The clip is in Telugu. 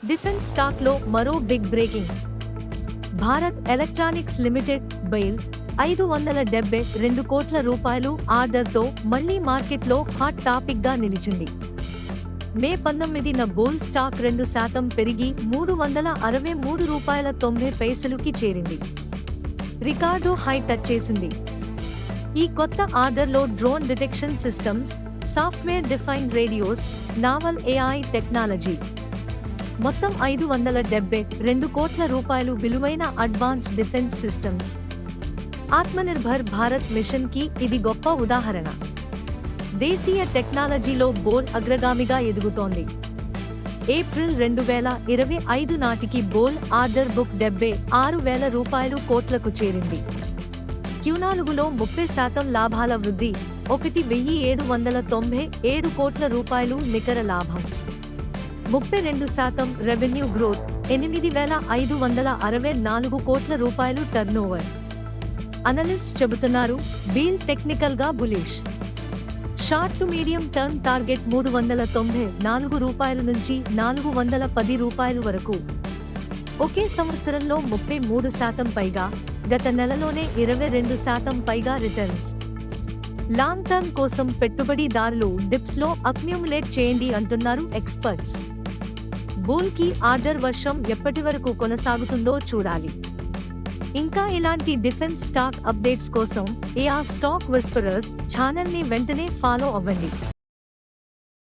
డిఫెన్స్ స్టాక్ లో మరో big breaking. Bharat electronics limited బెయిల్ 572 కోట్ల రూపాయలు ఆర్డర్తో మళ్లీ మార్కెట్లో హాట్ టాపిక్ గా నిలిచింది. మే 19న బోల్ స్టాక్ 2% పెరిగి ₹363.90కి చేరింది. రికార్డు హై టచ్ చేసింది. ఈ కొత్త ఆర్డర్లో drone detection systems, software defined radios, naval AI technology, మొత్తం 572 కోట్ల రూపాయలు విలువైన advance defence systems. Atmanirbhar Bharat mission కి ఇది గొప్ప ఉదాహరణ. దేశీయ టెక్నాలజీలో బోల్ అగ్రగామిగా ఎదుగుతోంది. ఏప్రిల్ 2025 నాటికి బోల్ ఆర్డర్ బుక్ ₹76,000 కోట్లకు చేరింది. Q4లో 30% లాభాల వృద్ధి, ₹1,797 కోట్ల నికర లాభం, 32% రెవెన్యూ గ్రోత్, ₹8,564 కోట్ల టర్నోవర్. అనలిస్ట్స్ చెబుతున్నారు, బీల్ టెక్నికల్ గా bullish. Short to medium term target ₹394 నుంచి ₹410 వరకు. ఒకే సంవత్సరంలో 33% పైగా, గత నెలలోనే 22% పైగా రిటర్న్స్. లాంగ్ టర్మ్ కోసం పెట్టుబడిదారులు డిప్స్ లో అక్మ్యూములేట్ చేయండి అంటున్నారు ఎక్స్పర్ట్స్. బుల్ కి ఆర్డర్ వర్షం ఎప్పటివరకు కొనసాగుతుందో చూడాలి. ఇంకా ఇలాంటి డిఫెన్స్ స్టాక్ అప్డేట్స్ కోసం ఏఆర్ స్టాక్ విస్పరర్స్ ఛానల్ ని వెంటనే ఫాలో అవ్వండి.